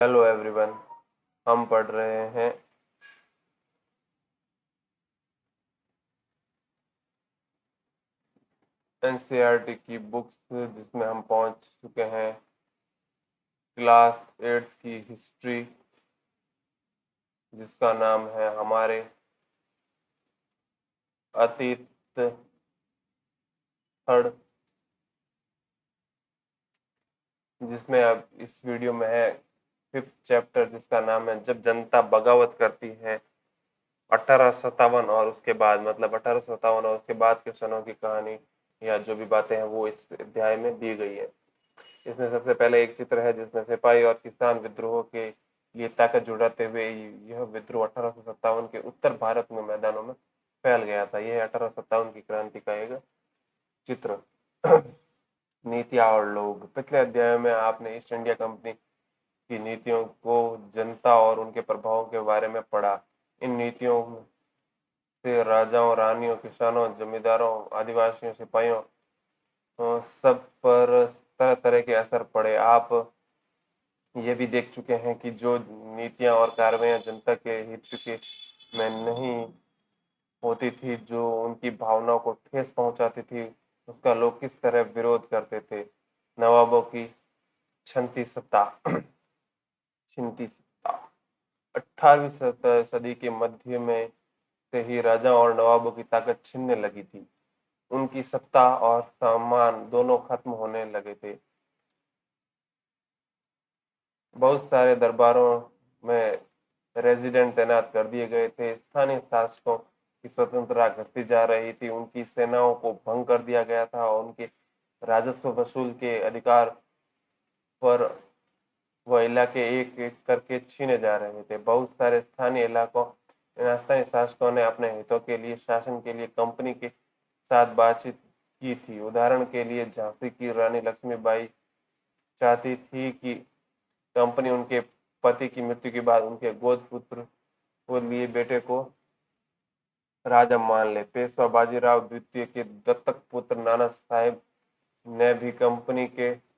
Hello everyone. हम पढ़ रहे हैं एनसीईआरटी की बुक्स, जिसमें हम पहुंच चुके हैं क्लास 8 की हिस्ट्री, जिसका नाम है हमारे अतीत थर्ड, जिसमें अब इस वीडियो में है 5th चैप्टर, जिसका नाम है जब जनता बगावत करती है। 1857 और उसके बाद, मतलब 1857 और उसके बाद के सनों की कहानी या जो भी बातें हैं वो इस अध्याय में दी गई है। इसमें सबसे पहले एक चित्र है जिसमें सिपाही और किसान विद्रोह के लिए ताकत जुटाते हुए यह विद्रोह 1857 के उत्तर भारत में मैदानों में फैल गया था। यह 1857 की क्रांति का एक चित्र। नीतियां और लोग। पिछले अध्याय में आपने ईस्ट इंडिया कंपनी की नीतियों को, जनता और उनके प्रभावों के बारे में पढ़ा। इन नीतियों से राजाओं, रानियों, किसानों, जमींदारों, आदिवासियों, सिपाहियों सब पर तरह तरह के असर पड़े। आप ये भी देख चुके हैं कि जो नीतियां और कार्रवाइयां जनता के हित के में नहीं होती थी, जो उनकी भावनाओं को ठेस पहुंचाती थी, उसका लोग किस तरह विरोध करते थे। नवाबों की छंती सत्ता छिनती सत्ता। 18वीं सदी के मध्य में से ही राजाओं और नवाबों की ताकत छिनने लगी थी। उनकी सत्ता और सम्मान दोनों खत्म होने लगे थे। बहुत सारे दरबारों में रेजिडेंट तैनात कर दिए गए थे। स्थानीय शासकों की स्वतंत्रता घटती जा रही थी। उनकी सेनाओं को भंग कर दिया गया था और उनके राजस्व वसूल के अधिकार पर वह इलाके एक एक करके छीने जा रहे थे। बहुत सारे स्थानीय शासकों ने अपने हितों के लिए, शासन के लिए कंपनी के साथ बातचीत की थी। उदाहरण के लिए झांसी की रानी लक्ष्मीबाई चाहती थी कि कंपनी उनके पति की मृत्यु के बाद उनके गोद पुत्र को लिए बेटे को राजा मान ले। पेशवा बाजीराव द्वितीय के दत्तक पुत्र नाना साहेब ने भी कंपनी के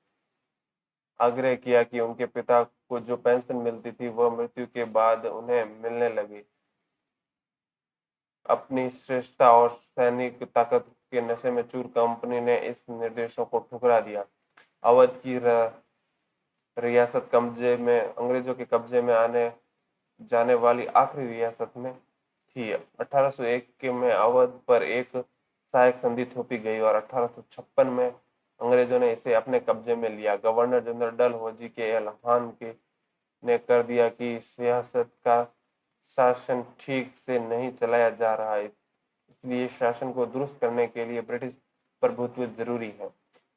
आग्रह किया कि उनके पिता को जो पेंशन मिलती थी वह मृत्यु के बाद उन्हें मिलने लगी। अपनी श्रेष्ठता और सैनिक ताकत के नशे में चूर कंपनी ने इस निर्देशों को ठुकरा दिया। अवध की रियासत कब्जे में, अंग्रेजों के कब्जे में आने जाने वाली आखिरी रियासत में थी। 1801 के में अवध पर एक सहायक संधि थोपी गई और 1856 में अंग्रेजों ने इसे अपने कब्जे में लिया। गवर्नर जनरल डलहौजी के ऐलान के ने कर दिया कि सियासत का शासन ठीक से नहीं चलाया जा रहा है, इसलिए शासन को दुरुस्त करने के लिए ब्रिटिश प्रभुत्व जरूरी है।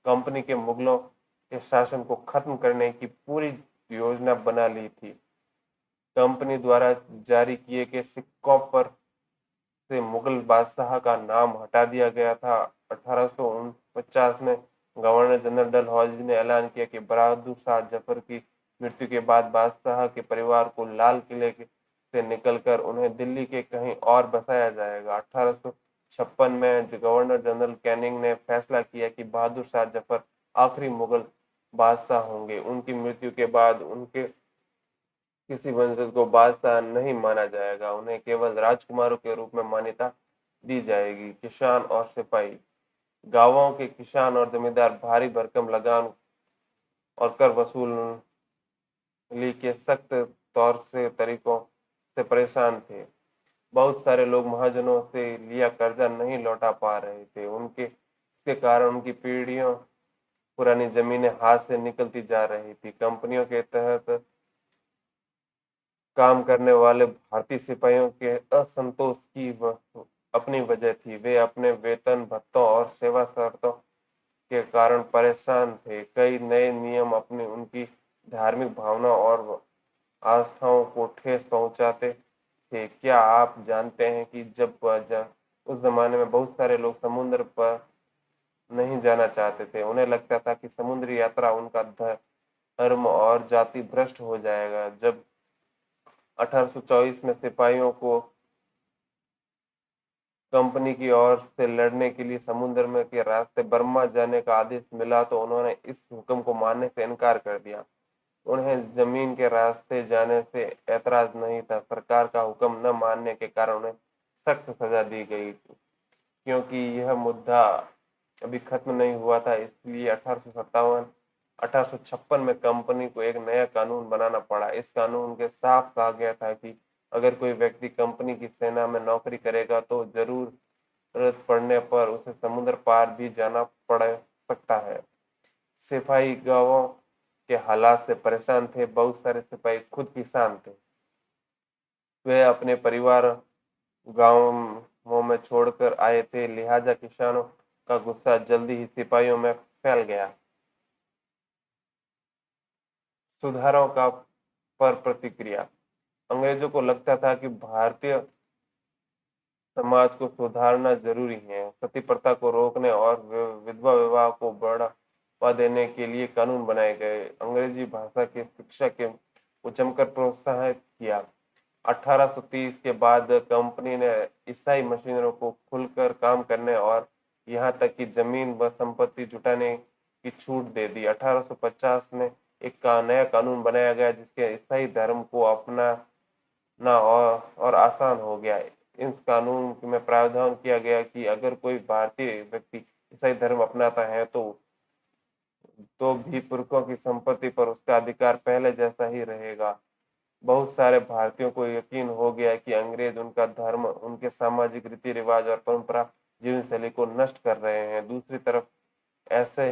कंपनी के मुगलों के शासन को खत्म करने की पूरी योजना बना ली थी। कंपनी द्वारा जारी किए गए सिक्कों पर से मुगल बादशाह का नाम हटा दिया गया था। 1849 में गवर्नर जनरल डलहौजी ने ऐलान किया कि बहादुर शाह जफर की मृत्यु के बाद बादशाह के परिवार को लाल किले से निकलकर उन्हें दिल्ली के कहीं और बसाया जाएगा। 1856 में गवर्नर जनरल कैनिंग ने फैसला किया कि बहादुर शाह जफर आखिरी मुगल बादशाह होंगे। उनकी मृत्यु के बाद उनके किसी वंशज को बादशाह नहीं माना जाएगा, उन्हें केवल राजकुमारों के रूप में मान्यता दी जाएगी। किसान और सिपाही। गांवों के किसान और जमींदार भारी भरकम लगान और कर वसूली के सख्त तौर से तरीकों से परेशान थे। बहुत सारे लोग महाजनों से लिया कर्जा नहीं लौटा पा रहे थे। इसके कारण उनकी पीढ़ियों पुरानी जमीनें हाथ से निकलती जा रही थी। कंपनियों के तहत काम करने वाले भारतीय सिपाहियों के असंतोष की अपनी वजह थी। वे अपने वेतन भत्तों और सेवा शर्तों के कारण परेशान थे। कई नए नियम अपनी उनकी धार्मिक भावना और आस्थाओं को ठेस पहुंचाते थे। क्या आप जानते हैं कि उस जमाने में बहुत सारे लोग समुद्र पर नहीं जाना चाहते थे। उन्हें लगता था कि समुद्री यात्रा उनका धर्म और जाति भ्रष्ट हो जाएगा। जब 1824 में सिपाहियों को कंपनी की ओर से लड़ने के लिए समुद्र में के रास्ते बर्मा जाने का आदेश मिला तो उन्होंने इस हुक्म को मानने से इनकार कर दिया। उन्हें जमीन के रास्ते जाने से ऐतराज नहीं था। सरकार का हुक्म न मानने के कारण उन्हें सख्त सजा दी गई, क्योंकि यह मुद्दा अभी खत्म नहीं हुआ था। इसलिए 1856 में कंपनी को एक नया कानून बनाना पड़ा। इस कानून के साफ कहा गया था कि अगर कोई व्यक्ति कंपनी की सेना में नौकरी करेगा तो जरूरत पड़ने पर उसे समुद्र पार भी जाना पड़ सकता है। सिपाही गांवों के हालात से परेशान थे। बहुत सारे सिपाही खुद किसान थे। वे अपने परिवार गांवों में छोड़कर आए थे, लिहाजा किसानों का गुस्सा जल्दी ही सिपाहियों में फैल गया। सुधारों का पर प्रतिक्रिया। अंग्रेजों को लगता था कि भारतीय समाज को सुधारना जरूरी है। सती प्रथा को रोकने और विधवा विवाह को बढ़ावा देने के लिए कानून बनाए गए। अंग्रेजी भाषा की शिक्षा के को जमकर प्रोत्साहित किया। 1830 के बाद कंपनी ने ईसाई मशीनरों को खुलकर काम करने और यहाँ तक कि जमीन व संपत्ति जुटाने की छूट दे दी। 1850 में एक नया कानून बनाया गया जिसके ईसाई धर्म को अपनाना और आसान हो गया। इस कानून में प्रावधान किया गया कि अगर कोई भारतीय व्यक्ति ईसाई धर्म अपनाता है तो भी पुरखों की संपत्ति पर उसका अधिकार पहले जैसा ही रहेगा। बहुत सारे भारतीयों को यकीन हो गया कि अंग्रेज उनका धर्म, उनके सामाजिक रीति रिवाज और परंपरा जीवन शैली को नष्ट कर रहे हैं। दूसरी तरफ ऐसे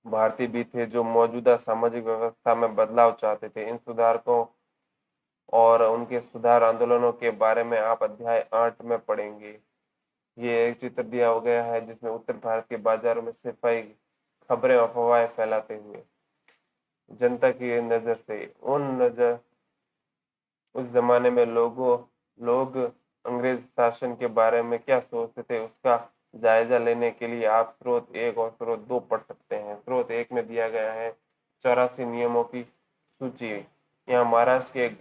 भारतीय भी थे जो मौजूदा सामाजिक व्यवस्था में बदलाव चाहते थे। इन सुधारकों और उनके सुधार आंदोलनों के बारे में आप अध्याय 8 में पढ़ेंगे। ये एक चित्र दिया गया है जिसमें उत्तर भारत के बाजारों में सिपाही खबरें अफवाहें फैलाते हुए जनता की नजर से उस जमाने में लोग अंग्रेज शासन के बारे में क्या सोचते थे उसका जायजा लेने के लिए आप स्रोत 1 और स्रोत 2 पढ़ सकते हैं। स्रोत 1 में दिया गया है 84 नियमों की सूची। यहाँ महाराष्ट्र के एक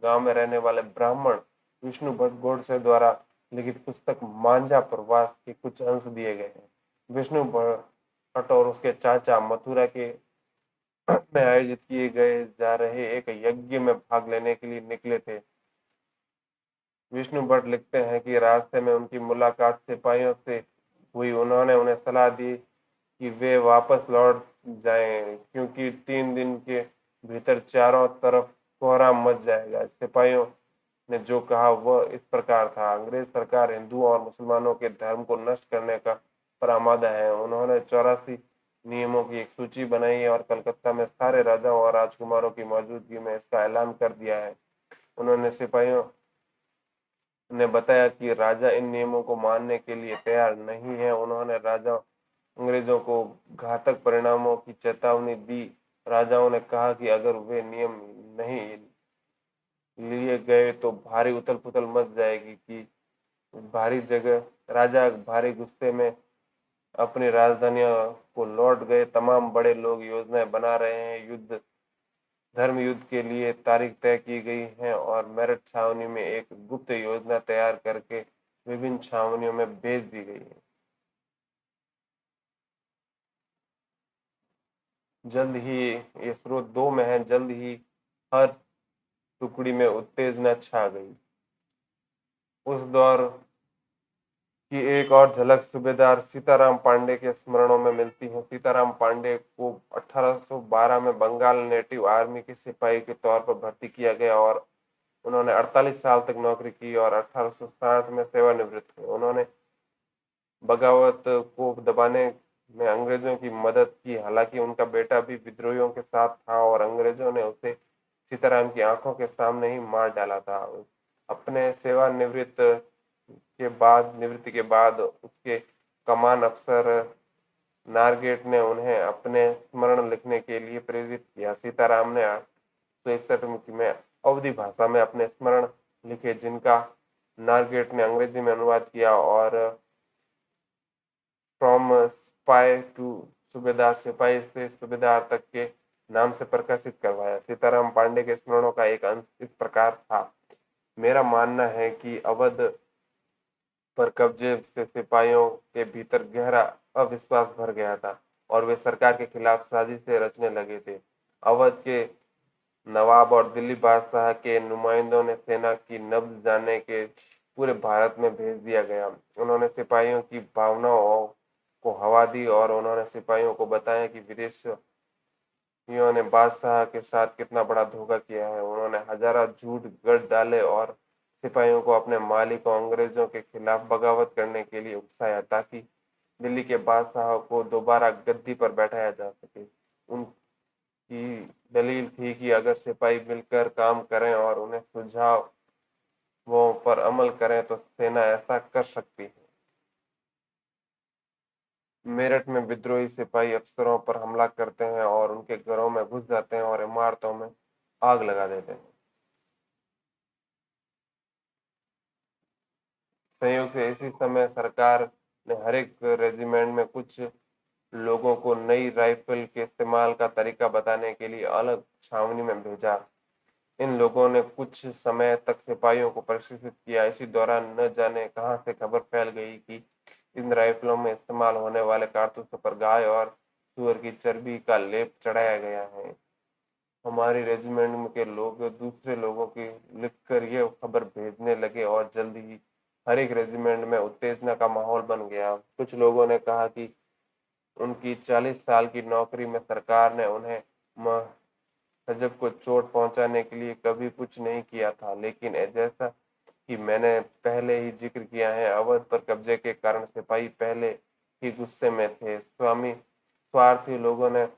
गांव में रहने वाले ब्राह्मण विष्णु भट्ट गोडसे द्वारा लिखित पुस्तक मांझा प्रवास के कुछ अंश दिए गए हैं। विष्णु भट्ट और उसके चाचा मथुरा के में आयोजित किए गए जा रहे एक यज्ञ में भाग लेने के लिए निकले थे। विष्णु भट्ट लिखते हैं कि रास्ते में उनकी मुलाकात सिपाहियों से हुई। उन्होंने उन्हें सलाह दी कि वे वापस लौट जाएं, क्योंकि 3 दिन के भीतर चारों तरफ कोहरा मच जाएगा। सिपाहियों ने जो कहा वह इस प्रकार था। अंग्रेज सरकार हिंदुओं और मुसलमानों के धर्म को नष्ट करने का पर आमादा है। उन्होंने 84 नियमों की एक सूची बनाई और कलकत्ता में सारे राजाओं और राजकुमारों की मौजूदगी में इसका ऐलान कर दिया है। उन्होंने सिपाहियों ने बताया कि राजा इन नियमों को मानने के लिए तैयार नहीं है। उन्होंने राजा अंग्रेजों को घातक परिणामों की चेतावनी दी। राजाओं ने कहा कि अगर वे नियम नहीं लिए गए तो भारी उथल पुथल मच जाएगी। कि भारी जगह राजा भारी गुस्से में अपनी राजधानियों को लौट गए। तमाम बड़े लोग योजनाएं बना रहे हैं। धर्म युद्ध के लिए तारीख तय की गई है और मेरठ छावनी में एक गुप्त योजना तैयार करके विभिन्न छावनियों में भेज दी गई है। जल्द ही ये स्रोत 2 में है। जल्द ही हर टुकड़ी में उत्तेजना छा गई। उस दौर की एक और झलक सूबेदार सीताराम पांडे के स्मरणों में मिलती है। सीताराम पांडे को 1812 में बंगाल नेटिव आर्मी के सिपाही के तौर पर भर्ती किया गया और उन्होंने 48 साल तक नौकरी की और 1860 में सेवानिवृत्त हुए। उन्होंने बगावत को दबाने में अंग्रेजों की मदद की। हालांकि उनका बेटा भी विद्रोहियों के साथ था और अंग्रेजों ने उसे सीताराम की आंखों के सामने ही मार डाला था। अपने निवृत्ति के बाद उसके कमान अफसर नारगेट ने उन्हें अपने स्मरण लिखने के लिए प्रेरित किया। सीताराम ने 1861 में अवधी भाषा में अपने स्मरण लिखे, जिनका नारगेट ने अंग्रेजी में अनुवाद किया और फ्रॉम स्पाई टू सूबेदार, सिपाही से सूबेदार तक के नाम से प्रकाशित करवाया। सीताराम पांडे के स्मरणों का एक अंश इस प्रकार था। मेरा मानना है कि अवध पर कब्जे से सिपाहियों के भीतर गहरा अविश्वास भर गया था और वे सरकार के खिलाफ साजिशें रचने लगे थे। अवध के नवाब और दिल्ली बादशाह के नुमाइंदों ने सेना की नब्ज जानने के पूरे भारत में भेज दिया गया। उन्होंने सिपाहियों की भावनाओं को हवा दी और उन्होंने सिपाहियों को बताया कि विदेशियों ने बादशाह के साथ कितना बड़ा धोखा किया है। उन्होंने हजारों झूठ गढ़ डाले और सिपाहियों को अपने मालिक और अंग्रेजों के खिलाफ बगावत करने के लिए उकसाया ताकि दिल्ली के बादशाह को दोबारा गद्दी पर बैठाया जा सके। उनकी दलील थी कि अगर सिपाही मिलकर काम करें और उन्हें सुझावों पर अमल करें तो सेना ऐसा कर सकती है। मेरठ में विद्रोही सिपाही अफसरों पर हमला करते हैं और उनके घरों में घुस जाते हैं और इमारतों में आग लगा देते हैं। संयोग से इसी समय सरकार ने हर एक रेजिमेंट में कुछ लोगों को नई राइफल के इस्तेमाल का तरीका बताने के लिए अलग छावनी में भेजा। इन लोगों ने कुछ समय तक सिपाहियों को प्रशिक्षित किया। इसी दौरान न जाने कहां से खबर फैल गई कि इन राइफलों में इस्तेमाल होने वाले कारतूसों पर गाय और सुअर की चर्बी का लेप चढ़ाया गया है। हमारी रेजिमेंट के लोग दूसरे लोगों की लिखकर ये खबर भेजने लगे और जल्द ही हर एक रेजिमेंट में उत्तेजना का माहौल बन गया। कुछ लोगों ने कहा कि उनकी 40 साल की नौकरी में सरकार ने उन्हें महजब को चोट पहुंचाने के लिए कभी कुछ नहीं किया था, लेकिन जैसा कि मैंने पहले ही जिक्र किया है, अवध पर कब्जे के कारण सिपाही पहले ही गुस्से में थे। स्वार्थी लोगों ने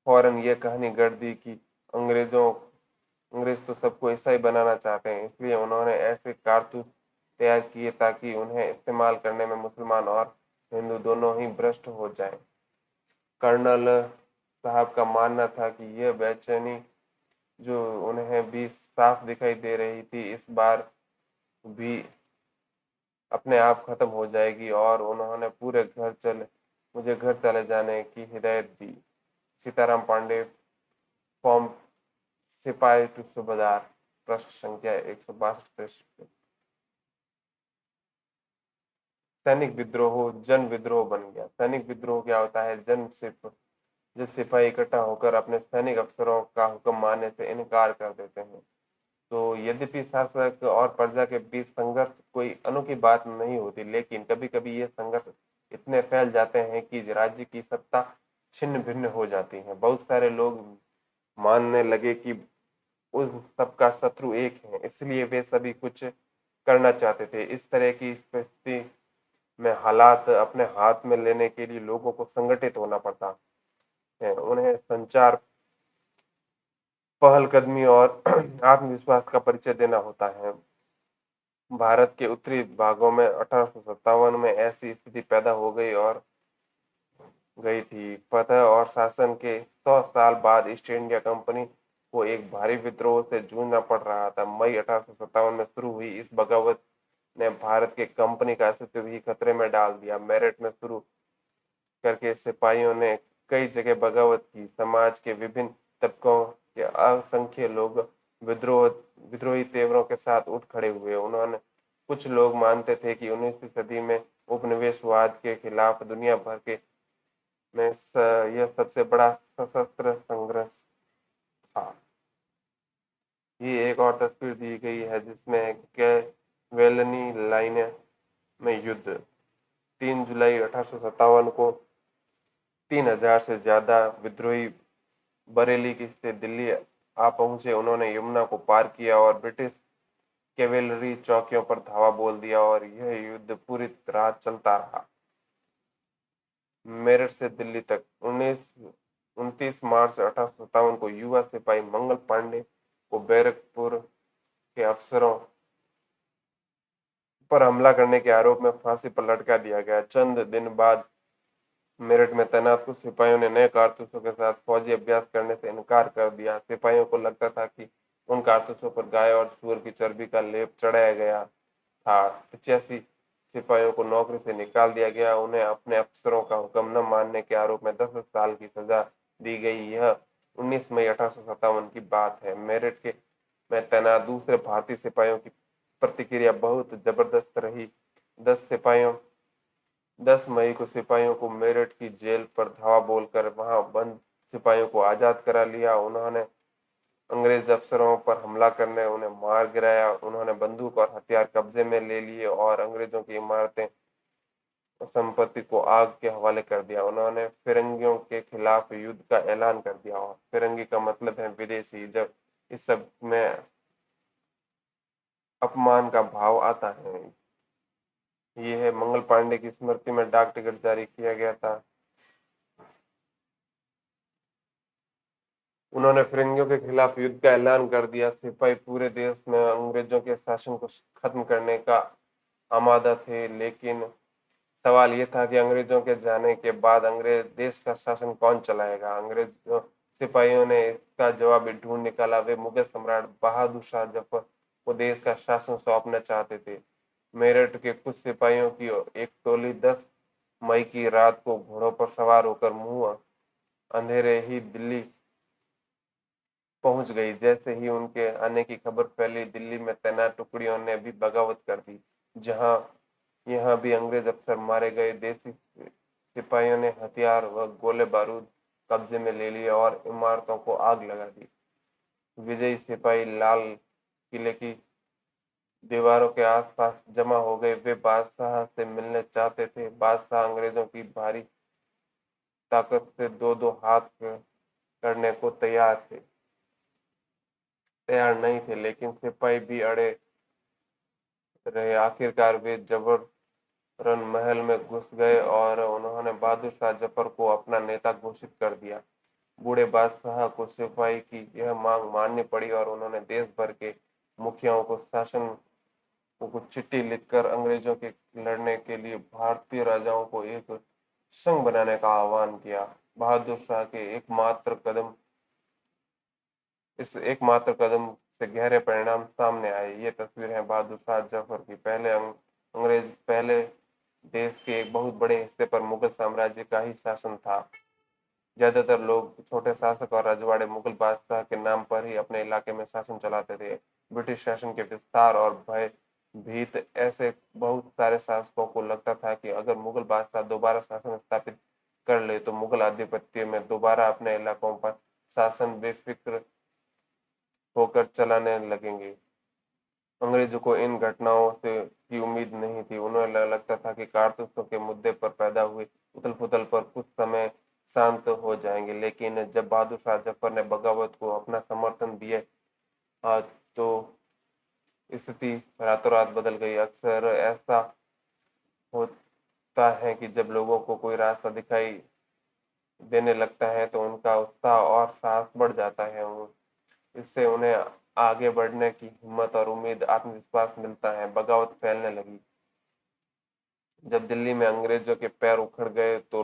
फौरन ये कहानी गढ़ दी कि अंग्रेज तो सबको ईसाई बनाना चाहते हैं, इसलिए उन्होंने ऐसे कारतूस तैयार किए ताकि उन्हें इस्तेमाल करने में मुसलमान और हिंदू दोनों ही भ्रष्ट हो जाएं। कर्नल साहब का मानना था कि यह बेचैनी जो उन्हें भी साफ दिखाई दे रही थी, इस बार भी अपने आप खत्म हो जाएगी और उन्होंने मुझे घर चले जाने की हिदायत दी। सीताराम पांडे, फॉर्म सिपाही टू सूबेदार, पृष्ठ संख्या 162। सैनिक विद्रोह जन विद्रोह बन गया। सैनिक विद्रोह क्या होता है? जब सिपाही इकट्ठा होकर अपने सैनिक अफसरों का हुक्म मानने से इनकार कर देते हैं। तो यद्यपि शासक और प्रजा के बीच संघर्ष कोई अनोखी बात नहीं होती, लेकिन कभी कभी ये संघर्ष इतने फैल जाते हैं कि राज्य की सत्ता छिन्न भिन्न हो जाती है। बहुत सारे लोग मानने लगे कि उस सबका शत्रु एक है, इसलिए वे सभी कुछ करना चाहते थे। इस तरह की स्थिति में हालात अपने हाथ में लेने के लिए लोगों को संगठित होना पड़ता है। उन्हें संचार, पहलकदमी और आत्मविश्वास का परिचय देना होता है। भारत के उत्तरी भागों में 1857 में ऐसी स्थिति पैदा हो गई थी। फतह और शासन के 100 साल बाद ईस्ट इंडिया कंपनी को एक भारी विद्रोह से जूझना पड़ रहा था। मई 1857 में शुरू हुई इस बगावत ने भारत के कंपनी का अस्तित्व ही खतरे में डाल दिया। मेरठ में शुरू करके सिपाहियों ने कई जगह बगावत की। समाज के विभिन्न तबकों के असंख्य लोग विद्रोही तेवरों के साथ उठ खड़े हुए। उन्होंने कुछ लोग मानते थे कि 19वीं सदी में उपनिवेशवाद के खिलाफ दुनिया भर के में यह सबसे बड़ा सशस्त्र संघर्ष था। ये एक और तस्वीर दी गई है जिसमें कैवेलरी लाइन में युद्ध। 3 जुलाई 1857 को 3000 से ज्यादा विद्रोही बरेली से दिल्ली आ पहुंचे। उन्होंने यमुना को पार किया और ब्रिटिश कैवेलरी चौकियों पर धावा बोल दिया और यह युद्ध पूरी रात चलता रहा। मेरठ से दिल्ली तक 29 मार्च 1857 को युवा सिपाही मंगल पांडे को बैरकपुर के अफसरों पर हमला करने के आरोप में फांसी पर लटका दिया गया। चंद दिन बाद मेरठ में तैनात कुछ सिपाहियों ने नए कारतूसों के साथ फौजी अभ्यास करने से इनकार कर दिया। सिपाहियों को लगता था कि उन कारतूसों पर गाय और सूअर की चर्बी का लेप चढ़ाया गया था। 85 सिपाहियों को नौकरी से निकाल दिया गया। उन्हें अपने अफसरों का हुक्म न मानने के आरोप में 10 साल की सजा दी गई। यह 19 मई 1857 की बात है। मेरठ के में तैनात दूसरे भारतीय सिपाहियों की प्रतिक्रिया बहुत जबरदस्त रही। 10 सिपाहियों 10 मई को सिपाहियों को मेरठ की जेल पर धावा बोलकर वहां बंद सिपाहियों को आजाद करा लिया। उन्होंने अंग्रेज अफसरों पर हमला करने उन्हें मार गिराया। उन्होंने बंदूक और हथियार कब्जे में ले लिए और अंग्रेजों की इमारतें संपत्ति को आग के हवाले कर दिया। उन्होंने फिरंगियों के खिलाफ युद्ध का ऐलान कर दिया। और फिरंगी का मतलब है विदेशी। जब इस सब में अपमान का भाव आता है। ये है मंगल पांडे की स्मृति में डाक टिकट जारी किया गया था। उन्होंने फिरंगियों के खिलाफ युद्ध का ऐलान कर दिया। सिपाही पूरे देश में अंग्रेजों के शासन को खत्म करने का आमादा थे, लेकिन सवाल ये था कि अंग्रेजों के जाने के बाद अंग्रेज देश का शासन कौन चलाएगा। अंग्रेज सिपाहियों ने इसका जवाब भी ढूंढ निकाला। वे मुगल सम्राट बहादुर शाह जफर को देश का शासन सौंपना चाहते थे। मेरठ के कुछ सिपाहियों की एक टोली 10 मई की रात को घोड़ों पर सवार होकर मुंह अंधेरे ही दिल्ली पहुंच गई। जैसे ही उनके आने की खबर फैली, दिल्ली में तैनात टुकड़ियों ने भी बगावत कर दी। जहां यहाँ भी अंग्रेज अफसर मारे गए। देसी सिपाहियों ने हथियार व गोले बारूद कब्जे में ले लिए और इमारतों को आग लगा दी। विजयी सिपाही लाल किले की दीवारों के आसपास जमा हो गए। वे बादशाह से मिलने चाहते थे। बादशाह अंग्रेजों की भारी ताकत से दो दो हाथ करने को तैयार नहीं थे, लेकिन सिपाही भी अड़े रहे। आखिरकार वे जबरन महल में घुस गए और उन्होंने बहादुर शाह जफर को अपना नेता घोषित कर दिया। बूढ़े बादशाह को सिपाही की यह मांग माननी पड़ी और उन्होंने देश भर के मुखियाओं को शासन को कुछ चिट्ठी लिखकर अंग्रेजों के लड़ने के लिए भारतीय राजाओं को एक संघ बनाने का आह्वान किया। बहादुर शाह के इस एकमात्र कदम से गहरे परिणाम सामने आए। ये तस्वीर है बहादुर शाह जफर की। अंग्रेज पहले देश के एक बहुत बड़े हिस्से पर मुगल साम्राज्य का ही शासन था। ज्यादातर लोग छोटे शासक और रजवाड़े मुगल बादशाह के नाम पर ही अपने इलाके में शासन चलाते थे। ब्रिटिश शासन के विस्तार और भय भीत ऐसे बहुत सारे शासकों को लगता था कि अगर मुगल बादशाह दोबारा शासन स्थापित कर ले तो मुगल आधिपत्य में दोबारा अपने इलाकों पर शासन बेफिक्र होकर चलाने लगेंगे। अंग्रेजों को इन घटनाओं से की उम्मीद नहीं थी। उन्हें लगता था कि कारतूसों के मुद्दे पर पैदा हुई उथल पुथल पर कुछ समय शांत हो जाएंगे, लेकिन जब बहादुर शाह जफर ने बगावत को अपना समर्थन दिया तो स्थिति रातों रात बदल गई। अक्सर ऐसा होता है कि जब लोगों को कोई रास्ता दिखाई देने लगता है तो उनका उत्साह और साहस बढ़ जाता है। इससे उन्हें आगे बढ़ने की हिम्मत और उम्मीद आत्मविश्वास मिलता है। बगावत फैलने लगी। जब दिल्ली में अंग्रेजों के पैर उखड़ गए तो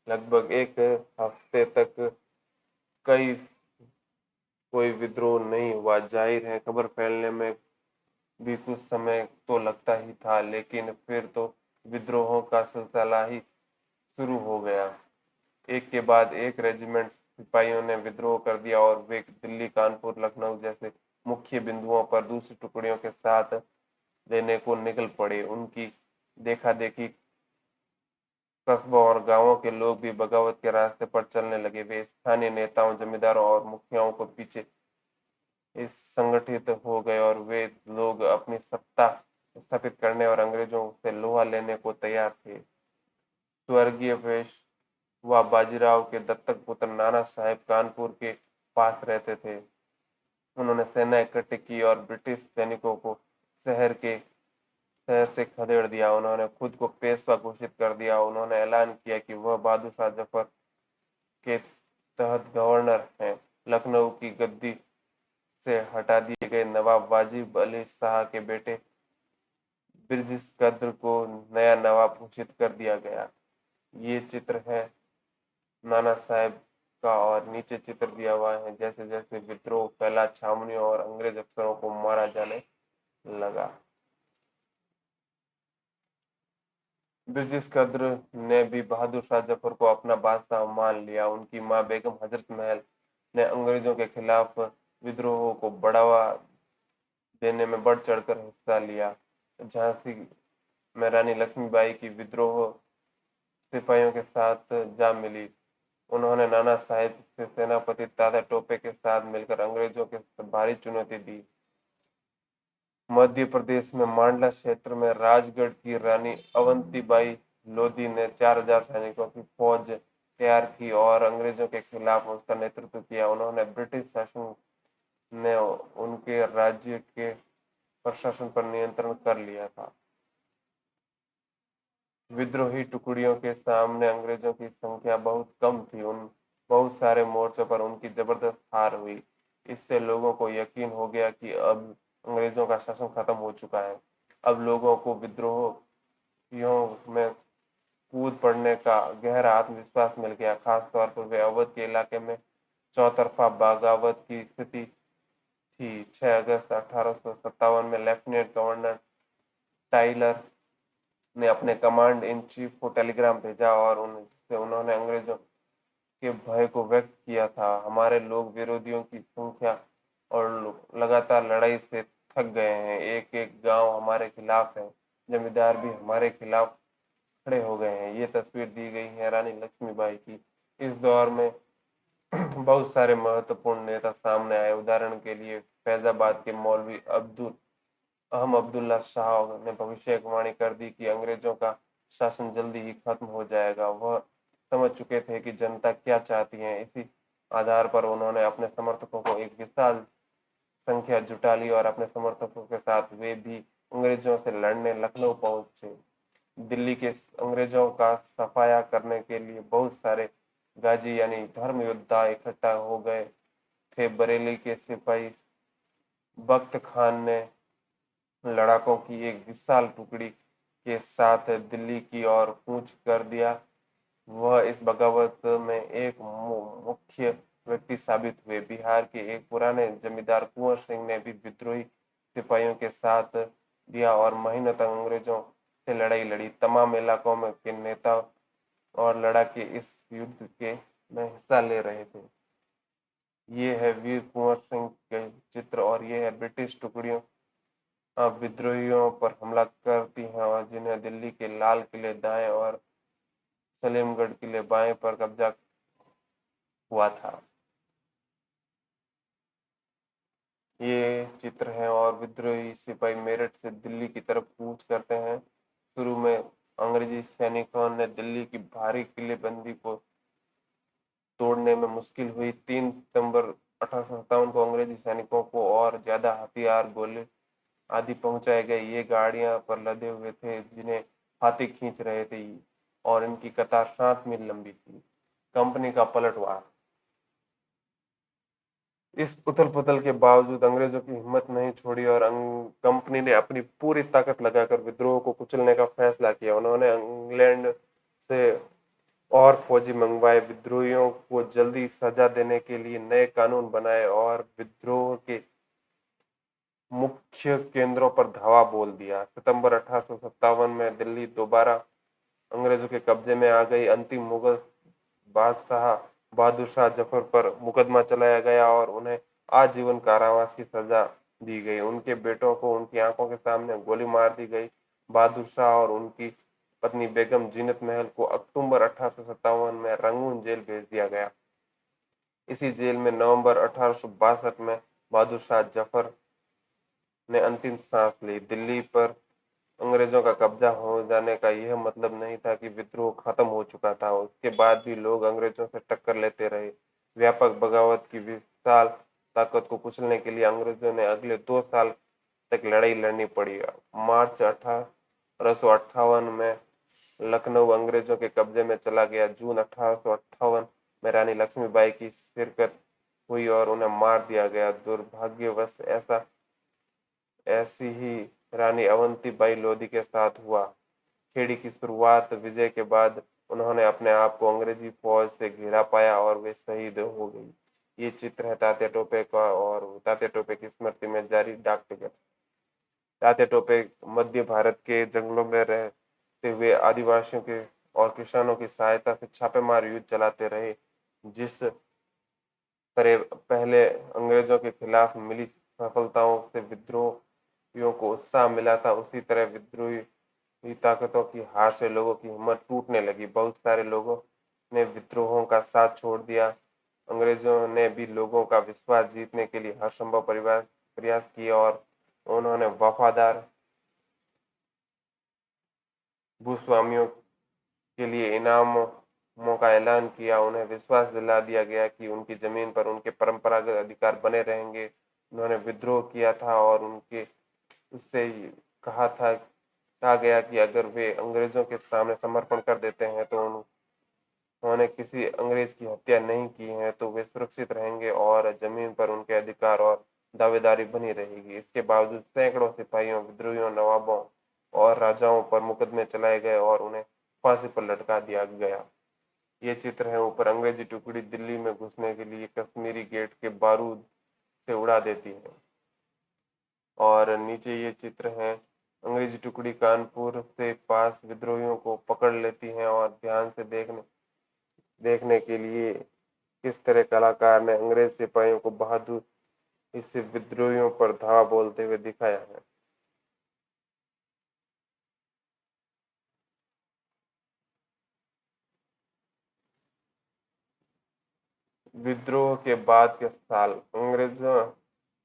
लगभग एक हफ्ते तक कई कोई विद्रोह नहीं हुआ। जाहिर है खबर फैलने में भी कुछ समय तो लगता ही था, लेकिन फिर तो विद्रोहों का सिलसिला ही शुरू हो गया। एक के बाद एक रेजिमेंट सिपाहियों ने विद्रोह कर दिया और वे दिल्ली, कानपुर, लखनऊ जैसे मुख्य बिंदुओं पर दूसरी टुकड़ियों के साथ देने को निकल पड़े। उनकी देखा देखी कस्बों और गांवों के लोग भी बगावत के रास्ते पर चलने लगे। वे स्थानीय नेताओं, जमींदारों और मुखियाओं को पीछे इस संगठित हो गए और वे लोग अपनी सत्ता स्थापित करने और अंग्रेजों से लोहा लेने को तैयार थे। स्वर्गीय पेशवा बाजीराव के दत्तक पुत्र नाना साहेब कानपुर के पास रहते थे। उन्होंने सेना इकट्ठी की और ब्रिटिश सैनिकों को शहर से खदेड़ दिया। उन्होंने खुद को पेशवा घोषित कर दिया। उन्होंने ऐलान किया कि वह बहादुर शाह जफर के तहत गवर्नर हैं। लखनऊ की गद्दी से हटा दिए गए नवाब वाजिब अली शाह के बेटे ब्रिटिश कद्र को नया नवाब घोषित कर दिया गया। ये चित्र है नाना साहब का और नीचे चित्र दिया हुआ है जैसे जैसे विद्रोह फैला, छावनियों और अंग्रेज अफसरों को मारा जाने लगा। ब्रिटिश कद्र ने भी बहादुर शाह जफर को अपना बादशाह मान लिया। उनकी मां बेगम हजरत महल ने अंग्रेजों के खिलाफ विद्रोह को बढ़ावा देने में बढ़ चढ़कर हिस्सा लिया। झांसी में रानी लक्ष्मीबाई की विद्रोह सिपाहियों के साथ जा मिली। उन्होंने नाना साहेब से सेनापति तात्या टोपे के साथ मिलकर अंग्रेजों के भारी चुनौती दी। मध्य प्रदेश में मांडला क्षेत्र में राजगढ़ की रानी अवंतीबाई लोधी ने 4000 सैनिकों की फौज तैयार की और अंग्रेजों के खिलाफ उसका नेतृत्व किया। उन्होंने ब्रिटिश शासन ने उनके राज्य के प्रशासन पर नियंत्रण कर लिया था। विद्रोही टुकड़ियों के सामने अंग्रेजों की संख्या बहुत कम थी। उन बहुत सारे मोर्चों पर उनकी जबरदस्त हार हुई। इससे लोगों को यकीन हो गया कि अब अंग्रेजों का शासन खत्म हो चुका है। अब लोगों को विद्रोहियों में कूद पड़ने का गहरा आत्मविश्वास मिल गया। खासतौर पर वे अवध के इलाके में चौतरफा बगावत की स्थिति थी। 6 अगस्त 1857 में लेफ्टिनेंट गवर्नर टाइलर ने अपने कमांड इन चीफ को टेलीग्राम भेजा और उनसे उन्होंने अंग्रेजों के भय को व्यक्त किया था। हमारे लोग विरोधियों की संख्या और लगातार लड़ाई से थक गए हैं। एक एक गांव हमारे खिलाफ है। जमींदार भी हमारे खिलाफ खड़े हो गए हैं। ये तस्वीर दी गई है रानी लक्ष्मीबाई की। इस दौर में बहुत सारे महत्वपूर्ण नेता सामने आए। उदाहरण के लिए फैजाबाद के मौलवी अब्दुल्ला शाह ने भविष्यवाणी कर दी कि अंग्रेजों का शासन जल्दी ही खत्म हो जाएगा। वह समझ चुके थे कि जनता क्या चाहती है। इसी आधार पर उन्होंने अपने समर्थकों को एक विशाल संख्या जुटा ली और अपने समर्थकों के साथ वे भी अंग्रेजों से लड़ने लखनऊ पहुंचे। दिल्ली के अंग्रेजों का सफाया करने के लिए बहुत सारे गाजी यानी धर्म योद्धा इकट्ठा हो गए थे। बरेली के सिपाही बख्त खान ने लड़ाकों की एक विशाल टुकड़ी के साथ दिल्ली की ओर कूच कर दिया। वह इस बगावत में एक मुख्य व्यक्ति साबित हुए। बिहार के एक पुराने जमींदार कुंवर सिंह ने भी विद्रोही सिपाहियों के साथ दिया और महीनों तक अंग्रेजों से लड़ाई लड़ी। तमाम इलाकों में के नेता और लड़ाके इस युद्ध के में हिस्सा ले रहे थे। ये है वीर कुंवर सिंह के चित्र और ये है ब्रिटिश टुकड़ियों विद्रोहियों पर हमला करती हैं और जिन्हें दिल्ली के लाल किले दाएं और सलीमगढ़ किले बाएं पर कब्जा हुआ था। ये चित्र है और विद्रोही सिपाही मेरठ से दिल्ली की तरफ कूच करते हैं। शुरू में अंग्रेजी सैनिकों ने दिल्ली की भारी किलेबंदी को तोड़ने में मुश्किल हुई। 3 सितंबर 1857 को अंग्रेजी सैनिकों को और ज्यादा हथियार गोले आदि पहुंचाए गए। ये गाड़ियां पर लदे हुए थे जिन्हें हाथी खींच रहे थे और इनकी कतार 7 मील लंबी थी। कंपनी का पलटवार। इस उथल पुथल के बावजूद अंग्रेजों की हिम्मत नहीं छोड़ी और कंपनी ने अपनी पूरी ताकत लगाकर विद्रोह को कुचलने का फैसला किया। उन्होंने इंग्लैंड से और फौजी मंगवाए। विद्रोहियों को जल्दी सजा देने के लिए नए कानून बनाए और विद्रोह के मुख्य केंद्रों पर धावा बोल दिया। सितंबर 1857 में दिल्ली दोबारा अंग्रेजों के कब्जे में आ गई। अंतिम मुगल बादशाह बहादुर शाह जफर पर मुकदमा चलाया गया और उन्हें आजीवन कारावास की सजा दी गई। उनके बेटों को उनकी आंखों के सामने गोली मार दी गई। बहादुर शाह और उनकी पत्नी बेगम जीनत महल को अक्टूबर 1857 में रंगून जेल भेज दिया गया। इसी जेल में नवंबर 1862 में बहादुर शाह जफर ने अंतिम सांस ली। दिल्ली पर अंग्रेजों का कब्जा हो जाने का यह मतलब नहीं था कि विद्रोह खत्म हो चुका था। उसके बाद भी लोग अंग्रेजों से टक्कर लेते रहे। व्यापक बगावत की विशाल ताकत को कुचलने के लिए अंग्रेजों ने अगले 2 साल तक लड़ाई लड़नी पड़ी। मार्च 1858 में लखनऊ अंग्रेजों के कब्जे में चला गया। जून 1858 में रानी लक्ष्मीबाई की शिरकत हुई और उन्हें मार दिया गया। दुर्भाग्यवश ऐसी ही रानी अवंतीबाई लोधी के साथ हुआ। खेड़ी की शुरुआत विजय के बाद उन्होंने अपने आप को अंग्रेजी फौज से घिरा पाया और वे शहीद हो गई। ये चित्र है तात्या टोपे का और तात्या टोपे की स्मृति में जारी डाक टिकट। तात्या टोपे मध्य भारत के जंगलों में रहते हुए आदिवासियों के और किसानों की सहायता से छापेमार युद्ध चलाते रहे। जिस तरह पहले अंग्रेजों के खिलाफ मिली सफलताओं से विद्रोहियों को उत्साह मिला था, उसी तरह विद्रोही ताकतों की हार से लोगों की हिम्मत टूटने लगी। बहुत सारे लोगों ने विद्रोहों का साथ छोड़ दिया। अंग्रेजों ने भी लोगों का विश्वास जीतने के लिए हर संभव प्रयास किए और उन्होंने वफादार भूस्वामियों के लिए इनामों का ऐलान किया। उन्हें विश्वास दिला दिया गया कि उनकी जमीन पर उनके परंपरागत अधिकार बने रहेंगे। उन्होंने विद्रोह किया था और उनके उससे कहा गया कि अगर वे अंग्रेजों के सामने समर्पण कर देते हैं तो उन्होंने किसी अंग्रेज की हत्या नहीं की है तो वे सुरक्षित रहेंगे और जमीन पर उनके अधिकार और दावेदारी बनी रहेगी। इसके बावजूद सैकड़ों सिपाहियों, विद्रोहियों, नवाबों और राजाओं पर मुकदमे चलाए गए और उन्हें फांसी पर लटका दिया गया। ये चित्र है। ऊपर अंग्रेजी टुकड़ी दिल्ली में घुसने के लिए कश्मीरी गेट के बारूद से उड़ा देती है और नीचे ये चित्र है। अंग्रेजी टुकड़ी कानपुर से पास विद्रोहियों को पकड़ लेती है और ध्यान से देखने के लिए किस तरह कलाकार ने अंग्रेज सिपाहियों को बहादुर इससे विद्रोहियों पर धावा बोलते हुए दिखाया है। विद्रोह के बाद के साल अंग्रेजों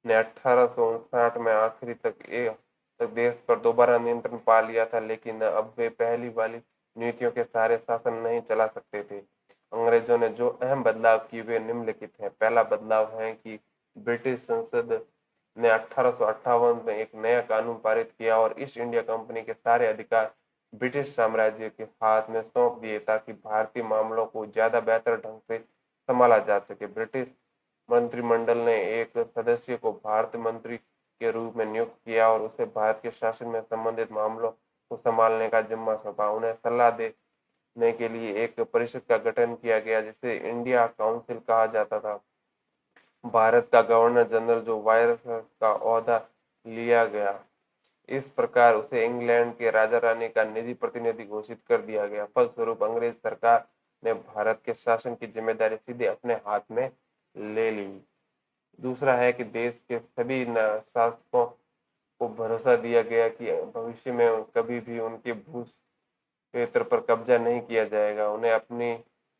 ने 1859 में आखिरी तक देश पर दोबारा नियंत्रण पा लिया था, लेकिन अब वे पहली वाली नीतियों के सहारे शासन नहीं चला सकते थे। अंग्रेजों ने जो अहम बदलाव किए वे निम्नलिखित हैं। पहला बदलाव है कि ब्रिटिश संसद ने 1858 में एक नया कानून पारित किया और ईस्ट इंडिया कंपनी के सारे अधिकार ब्रिटिश साम्राज्य के हाथ में सौंप दिए ताकि भारतीय मामलों को ज्यादा बेहतर ढंग से संभाला जा सके। ब्रिटिश मंत्रिमंडल ने एक सदस्य को भारतीय मंत्री के रूप में नियुक्त किया और उसे भारत के शासन में संबंधित मामलों को संभालने का जिम्मा सौंपा। उन्हें सलाह देने के लिए एक परिषद का गठन किया गया जिसे इंडिया काउंसिल कहा जाता था। भारत का गवर्नर जनरल जो वायसराय का ओहदा लिया गया। इस प्रकार उसे इंग्लैंड के राजा रानी का निजी प्रतिनिधि घोषित कर दिया गया। फलस्वरूप अंग्रेज सरकार ने भारत के शासन की जिम्मेदारी सीधे अपने हाथ में ले ली। दूसरा है कि देश के सभी शासकों को भरोसा दिया गया कि भविष्य में कभी भी उनके भू क्षेत्र पर कब्जा नहीं किया जाएगा। उन्हें अपनी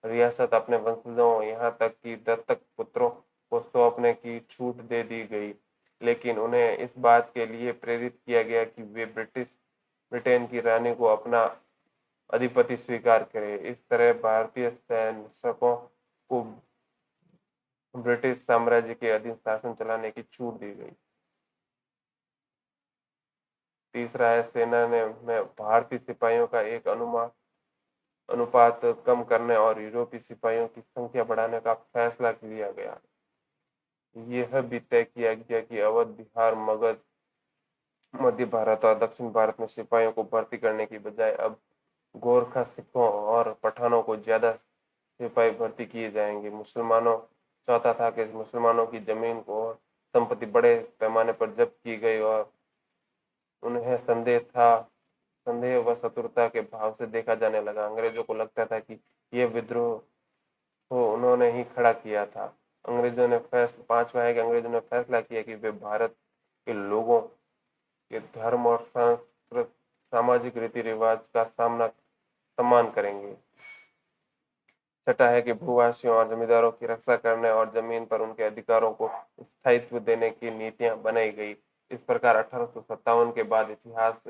रियासत अपने वंशजों यहाँ तक कि दत्तक पुत्रों को सौंपने की छूट दे दी गई, लेकिन उन्हें इस बात के लिए प्रेरित किया गया कि वे ब्रिटेन की रानी को अपना अधिपति स्वीकार करें। इस तरह भारतीय शासकों को ब्रिटिश साम्राज्य के अधीन शासन चलाने की छूट दी गई। तीसरा है सेना ने में भारतीय सिपाहियों का एक अनुपात कम करने और यूरोपीय सिपाहियों की संख्या बढ़ाने का फैसला लिया गया। यह भी तय किया गया कि अवध, बिहार, मगध, मध्य भारत और दक्षिण भारत में सिपाहियों को भर्ती करने की बजाय अब गोरखा, सिखों और पठानों को ज्यादा सिपाही भर्ती किए जाएंगे। मुसलमानों चाहता था कि मुसलमानों की जमीन को और संपत्ति बड़े पैमाने पर जब्त की गई और उन्हें संदेह व शत्रुता के भाव से देखा जाने लगा। अंग्रेजों को लगता था कि यह विद्रोह को उन्होंने ही खड़ा किया था। पांचवा है कि अंग्रेजों ने फैसला किया कि वे भारत के लोगों के धर्म और सामाजिक रीति रिवाज का सम्मान करेंगे। छठा है कि भूवासियों और जमींदारों की रक्षा करने और जमीन पर उनके अधिकारों को स्थायित्व देने की नीतियां बनाई गई। इस प्रकार 1857 के बाद इतिहास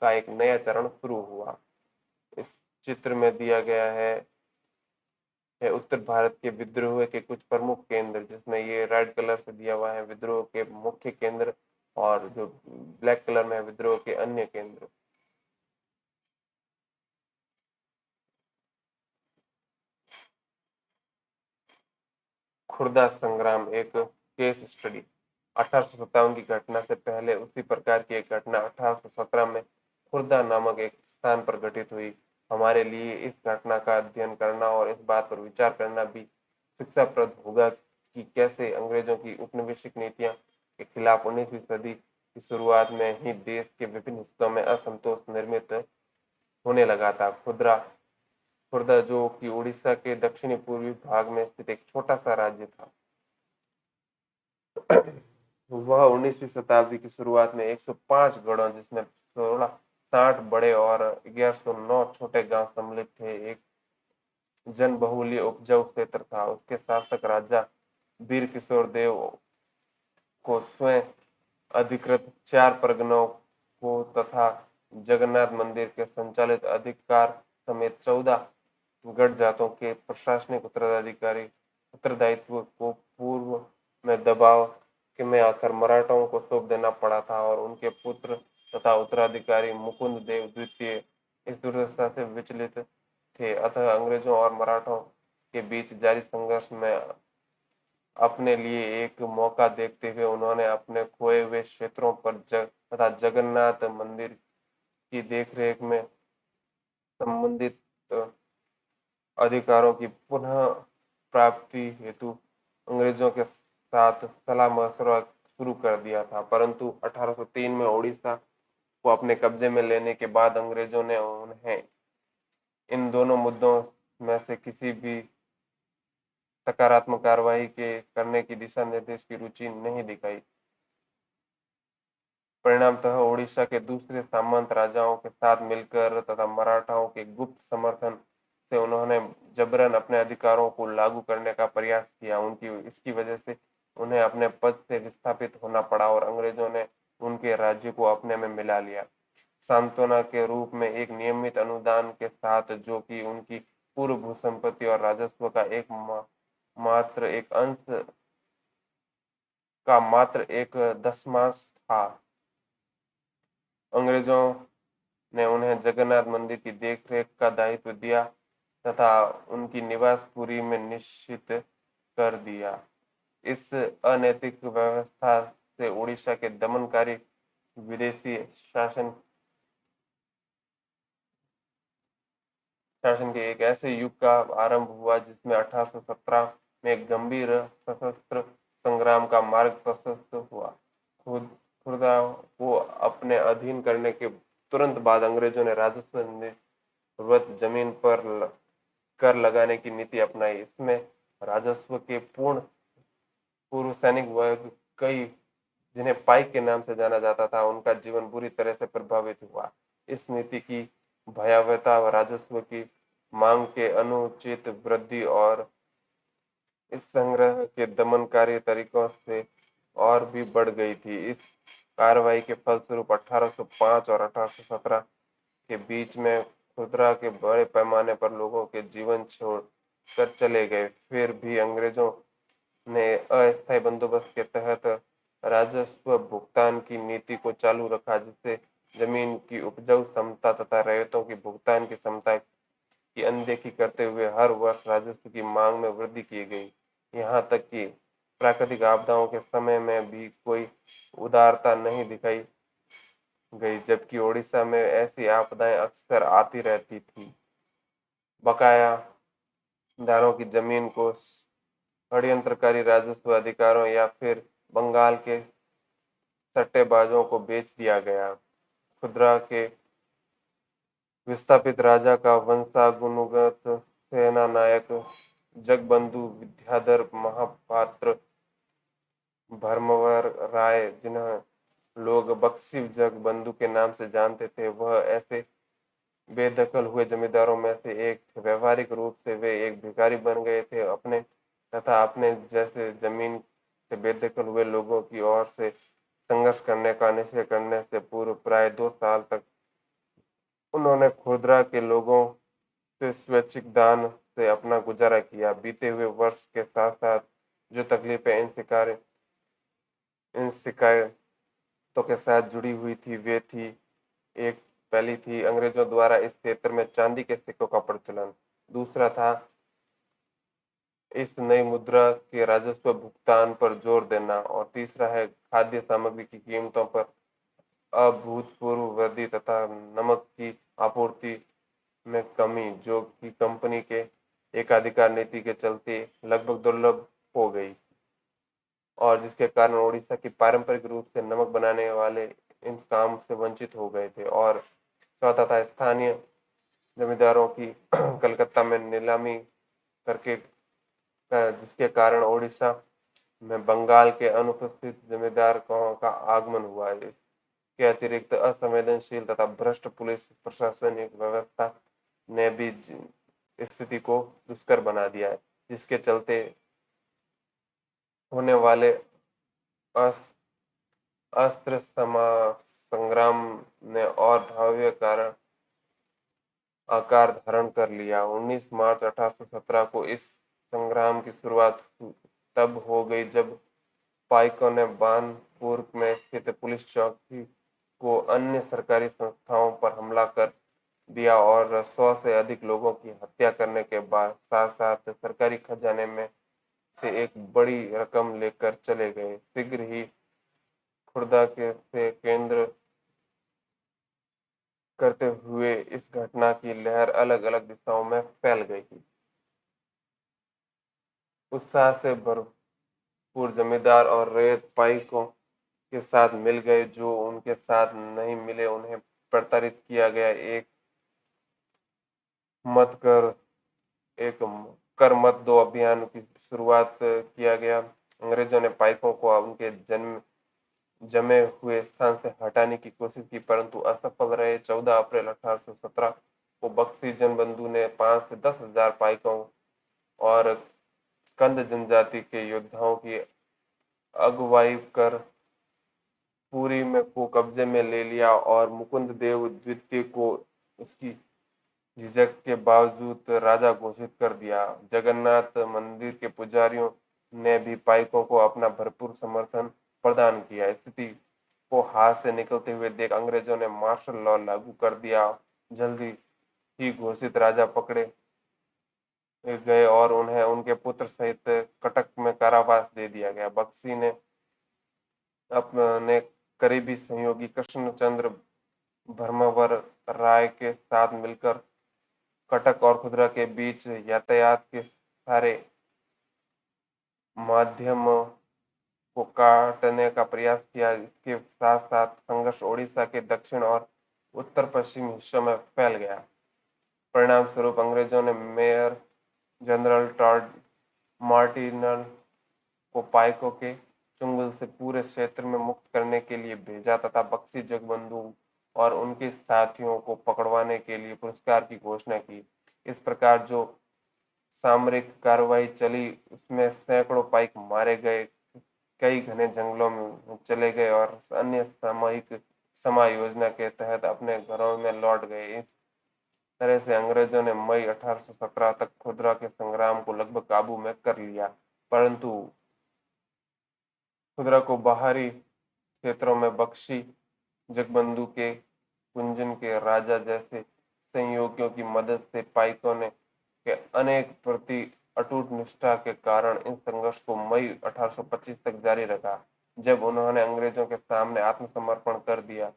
का एक नया चरण शुरू हुआ। इस चित्र में दिया गया है उत्तर भारत के विद्रोह के कुछ प्रमुख केंद्र, जिसमें ये रेड कलर से दिया हुआ है विद्रोह के मुख्य केंद्र और जो ब्लैक कलर में है विद्रोह के अन्य केंद्र। खुर्दा संग्राम एक केस स्टडी। 1857 की घटना से पहले उसी प्रकार की एक घटना 1817 में खुर्दा नामक एक स्थान पर घटित हुई। हमारे लिए इस घटना का अध्ययन करना और इस बात पर विचार करना भी शिक्षाप्रद होगा कि कैसे अंग्रेजों की उपनिवेशिक नीतियों के खिलाफ 19वीं सदी की शुरुआत में ही देश के विभिन्न हिस्सों में असंतोष निर्मित होने लगा था। खुर्दा जो कि उड़ीसा के दक्षिणी पूर्वी भाग में स्थित एक छोटा सा राज्य था, वह 19वीं शताब्दी की शुरुआत में 105 गढ़ों जिसमें 16 60 बड़े और 1109 छोटे गांव सम्मिलित थे। एक जनबहुलीय उपजाऊ क्षेत्र था। उसके शासक राजा वीर किशोर देव को स्वयं अधिकृत 4 परगनों को तथा जगन्नाथ मंदिर के संचालित अधिकार समेत 14 गढ़ जातों के प्रशासनिक उत्तरदायित्व को पूर्व में दबाव के में आकर मराठाओं को सौंप देना पड़ा था और उनके पुत्र तथा उत्तराधिकारी मुकुंद देव द्वितीय इस दुर्दशा से विचलित थे। अतः अंग्रेजों और मराठों के बीच जारी संघर्ष में अपने लिए एक मौका देखते हुए उन्होंने अपने खोए हुए क्षेत्रों पर तथा जगन्नाथ मंदिर की देखरेख में संबंधित अधिकारों की पुनः प्राप्ति हेतु अंग्रेजों के साथ सलाह मशवरा शुरू कर दिया था। परंतु 1803 में उड़ीसा को अपने कब्जे में लेने के बाद अंग्रेजों ने उन्हें इन दोनों मुद्दों में से किसी भी सकारात्मक कार्रवाई के करने की दिशा निर्देश की रुचि नहीं दिखाई। परिणामतः उड़ीसा के दूसरे सामंत राजाओं के साथ मिलकर तथा मराठाओं के गुप्त समर्थन से उन्होंने जबरन अपने अधिकारों को लागू करने का प्रयास किया। इसकी वजह से उन्हें अपने पद से विस्थापित होना पड़ा और अंग्रेजों ने उनके राज्य को अपने में मिला लिया, सांत्वना के रूप में एक नियमित अनुदान के साथ, जो कि उनकी पूर्व भूसंपत्ति और राजस्व का मात्र एक दशमांश था। अंग्रेजों ने उन्हें जगन्नाथ मंदिर की देखरेख का दायित्व दिया तथा उनकी निवासपुरी में निश्चित कर दिया। इस अनैतिक व्यवस्था से उड़ीसा के दमनकारी विदेशी शासन के एक ऐसे युग का आरंभ हुआ जिसमें 1817 में एक गंभीर सशस्त्र संग्राम का मार्ग प्रशस्त हुआ। खुर्दा को अपने अधीन करने के तुरंत बाद अंग्रेजों ने राजस्व निर्भर जमीन पर कर लगाने की नीति अपनाई। इसमें राजस्व के पूर्व सैनिक वर्ग, कई जिन्हें पाइक के नाम से जाना जाता था, उनका जीवन बुरी तरह से प्रभावित हुआ। इस नीति की भयावहता राजस्व की मांग के अनुचित वृद्धि और इस संग्रह के दमनकारी तरीकों से और भी बढ़ गई थी। इस कार्रवाई के फलस्वरूप 1805 और 1817 के बीच में खुदरा के बड़े पैमाने पर लोगों के जीवन छोड़ कर चले गए। फिर भी अंग्रेजों ने अस्थायी बंदोबस्त के तहत राजस्व भुगतान की नीति को चालू रखा, जिससे जमीन की उपजाऊ क्षमता तथा रैयतों की भुगतान की क्षमता की अनदेखी करते हुए हर वर्ष राजस्व की मांग में वृद्धि की गई। यहाँ तक कि प्राकृतिक आपदाओं के समय में भी कोई उदारता नहीं दिखाई गई, जबकि ओडिशा में ऐसी आपदाएं अक्सर आती रहती थी। बकायादारों की जमीन को षड्यंत्रकारी राजस्व अधिकारों या फिर बंगाल के सट्टेबाजों को बेच दिया गया। खुदरा के विस्थापित राजा का वंशानुगत सेना नायक जगबंधु विद्याधर महापात्र भरमवर राय, जिन्हें लोग बख्शी जगबंधु के नाम से जानते थे, वह ऐसे बेदखल हुए जमींदारों में से एक थे। व्यवहारिक रूप से वे एक भिखारी बन गए थे अपने जैसे जमीन से बेदखल हुए लोगों की ओर से संघर्ष करने का निश्चय करने से पूर्व प्राय 2 साल तक उन्होंने खुदरा के लोगों से स्वैच्छिक दान से अपना गुजारा किया। बीते हुए वर्ष के साथ साथ जो तकलीफें इन शिकायतों के साथ जुड़ी हुई थी, वे थी एक पहली थी अंग्रेजों द्वारा इस क्षेत्र में चांदी के सिक्कों का प्रचलन। दूसरा था इस नई मुद्रा के राजस्व भुगतान पर जोर देना और तीसरा है खाद्य सामग्री की कीमतों पर अभूतपूर्व वृद्धि तथा नमक की आपूर्ति में कमी, जो कि कंपनी के एकाधिकार नीति के चलते लगभग दुर्लभ हो गई और जिसके कारण ओडिशा की पारंपरिक रूप से नमक बनाने वाले इन काम से वंचित हो गए थे। और चौथा था स्थानीय जमींदारों की कलकत्ता में नीलामी करके, जिसके कारण ओडिशा में बंगाल के अनुपस्थित जमींदारों का आगमन हुआ। के अतिरिक्त असंवेदनशील तथा भ्रष्ट पुलिस प्रशासनिक व्यवस्था ने भी स्थिति को दुष्कर बना दिया है, जिसके चलते होने वाले अस्त्र संग्राम ने और भव्य कारण आकार धारण कर लिया। 19 मार्च 1817 को इस संग्राम की शुरुआत तब हो गई जब पाइकों ने बानपुर में स्थित पुलिस चौकी को अन्य सरकारी संस्थाओं पर हमला कर दिया और 100 से अधिक लोगों की हत्या करने के बाद साथ साथ सरकारी खजाने में से एक बड़ी रकम लेकर चले गए। शीघ्र ही खुर्दा से केंद्र करते हुए इस घटना की लहर अलग अलग दिशाओं में फैल गई। उत्साह से भरपूर जमींदार और रैयत पाइकों के साथ मिल गए, जो उनके साथ नहीं मिले उन्हें प्रताड़ित किया गया। एक कर मत दो अभियान की शुरुआत किया गया। अंग्रेजों ने पाइकों को उनके जमे हुए स्थान से हटाने की कोशिश की, परंतु असफल रहे। 14 अप्रैल 1817 को बख्शी जनबंधु ने 5 से 10,000 पाइकों और कंद जनजाति के योद्धाओं की अगुवाई कर पुरी में को कब्जे में ले लिया और मुकुंद देव द्वितीय को उसकी झिझक के बावजूद राजा घोषित कर दिया। जगन्नाथ मंदिर के पुजारियों ने भी पाइकों को अपना भरपूर समर्थन प्रदान किया। स्थिति को हाथ से निकलते हुए देख अंग्रेजों ने मार्शल लॉ लागू कर दिया। जल्दी ही घोषित राजा पकड़े गए और उन्हें उनके पुत्र सहित कटक में कारावास दे दिया गया। बख्शी ने अपने करीबी सहयोगी कृष्णचंद्र भरमवर राय के साथ मिलकर कटक और खुदरा के बीच यातायात के सारे माध्यम को काटने का प्रयास किया। इसके साथ साथ संघर्ष ओडिशा के दक्षिण और उत्तर पश्चिम हिस्सों में फैल गया। परिणाम स्वरूप अंग्रेजों ने मेयर जनरल टॉड मार्टिनल को पाइकों के चुंगल से पूरे क्षेत्र में मुक्त करने के लिए भेजा तथा बख्शी जगबंधु और उनके साथियों को पकड़वाने के लिए पुरस्कार की घोषणा की। इस प्रकार जो सामरिक कार्रवाई चली उसमें सैकड़ों पाइक मारे गए, कई घने जंगलों में चले गए और अन्य सामयिक समायोजना के तहत अपने घरों में लौट गए। इस तरह से अंग्रेजों ने मई 1817 तक खुदरा के संग्राम को लगभग काबू में कर लिया, परंतु खुदरा को बाहरी क्षेत्रों में बख्शी जगबंधु के कुंजन के राजा जैसे सहयोगियों की मदद से पाइकों ने के अनेक प्रति अटूट निष्ठा के कारण इन संघर्ष को मई 1825 तक जारी रखा, जब उन्होंने अंग्रेजों के सामने आत्मसमर्पण कर दिया।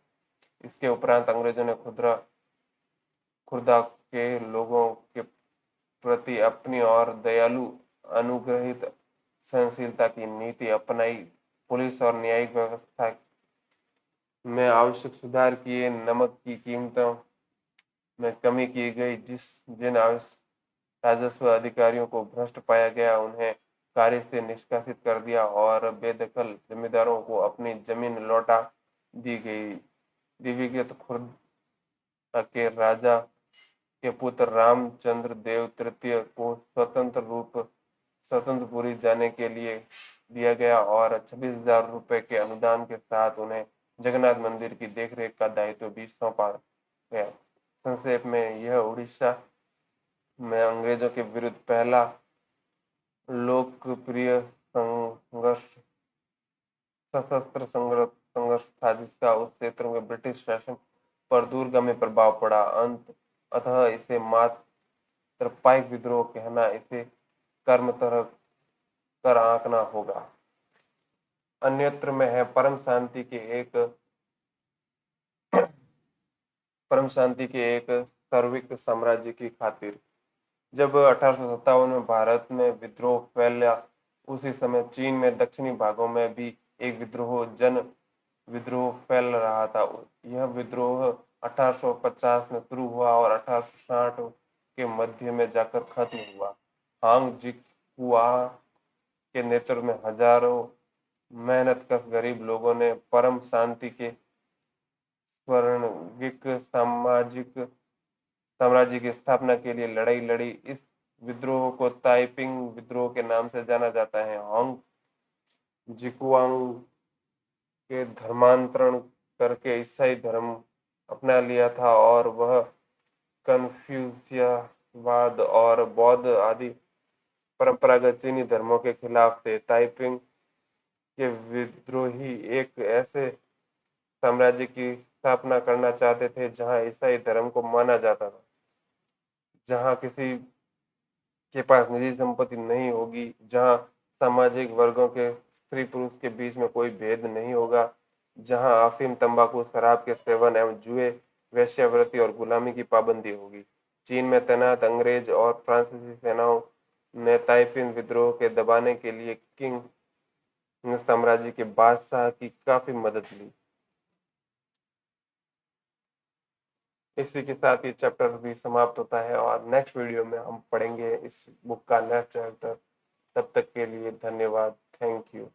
इसके उपरांत अंग्रेजों ने खुर्दा के लोगों के प्रति अपनी और दयालु अनुग्रहित सहनशीलता की नीति अपनाई। पुलिस और न्यायिक व्यवस्था में आवश्यक सुधार किए। नमक की कीमतों में कमी की गई। जिन राजस्व अधिकारियों को भ्रष्ट पाया गया उन्हें कार्य से निष्कासित कर दिया और बेदखल जमींदारों को अपनी जमीन लौटा दी गई। दिवंगत खुर्दा के राजा के पुत्र रामचंद्र देव तृतीय को स्वतंत्रपुरी जाने के लिए दिया गया और 26,000 रुपए के अनुदान के साथ उन्हें जगन्नाथ मंदिर की देखरेख का दायित्व भी सौंपा गया। संक्षेप में यह उड़ीसा में अंग्रेजों के विरुद्ध पहला लोकप्रिय सशस्त्र संघर्ष था, जिसका उस क्षेत्र में ब्रिटिश शासन पर दूरगामी प्रभाव पड़ा। अतः इसे मात्र पाइक विद्रोह कहना इसे कर्मतर कर आंकना होगा। अन्यत्र में है परम शांति के एक सर्विक साम्राज्य की खातिर। जब 1857 में भारत में विद्रोह फैला, उसी समय चीन में दक्षिणी भागों में भी एक जन विद्रोह फैल रहा था। यह विद्रोह 1850 में शुरू हुआ और 1860 के मध्य में जाकर खत्म हुआ। हांग जिकुआ के नेतृत्व में हजारों मेहनतकश गरीब लोगों ने परम शांति के स्वर्णिक सामाजिक साम्राज्य की स्थापना के लिए लड़ाई लड़ी। इस विद्रोह को ताइपिंग विद्रोह के नाम से जाना जाता है। होंग जिकुआंग के धर्मांतरण करके ईसाई धर्म अपना लिया था और वह कन्फ्यूशियसवाद और बौद्ध आदि परंपरागत चीनी धर्मों के खिलाफ थे। ताइपिंग के विद्रोही एक ऐसे साम्राज्य की स्थापना करना चाहते थे जहां ईसाई धर्म को माना जाता था, जहां किसी के पास निजी संपत्ति नहीं होगी, जहां सामाजिक वर्गों के स्त्री पुरुष के बीच में कोई भेद नहीं होगा, जहां अफीम, तंबाकू, शराब के सेवन एवं जुए, वेश्यावृत्ति और गुलामी की पाबंदी होगी। चीन में तैनात अंग्रेज और फ्रांसीसी सेनाओं ने ताइपिंग विद्रोह के दबाने के लिए किंग साम्राज्य के बादशाह की काफी मदद ली। इसी के साथ ये चैप्टर भी समाप्त होता है और नेक्स्ट वीडियो में हम पढ़ेंगे इस बुक का नेक्स्ट चैप्टर। तब तक के लिए धन्यवाद। Thank you.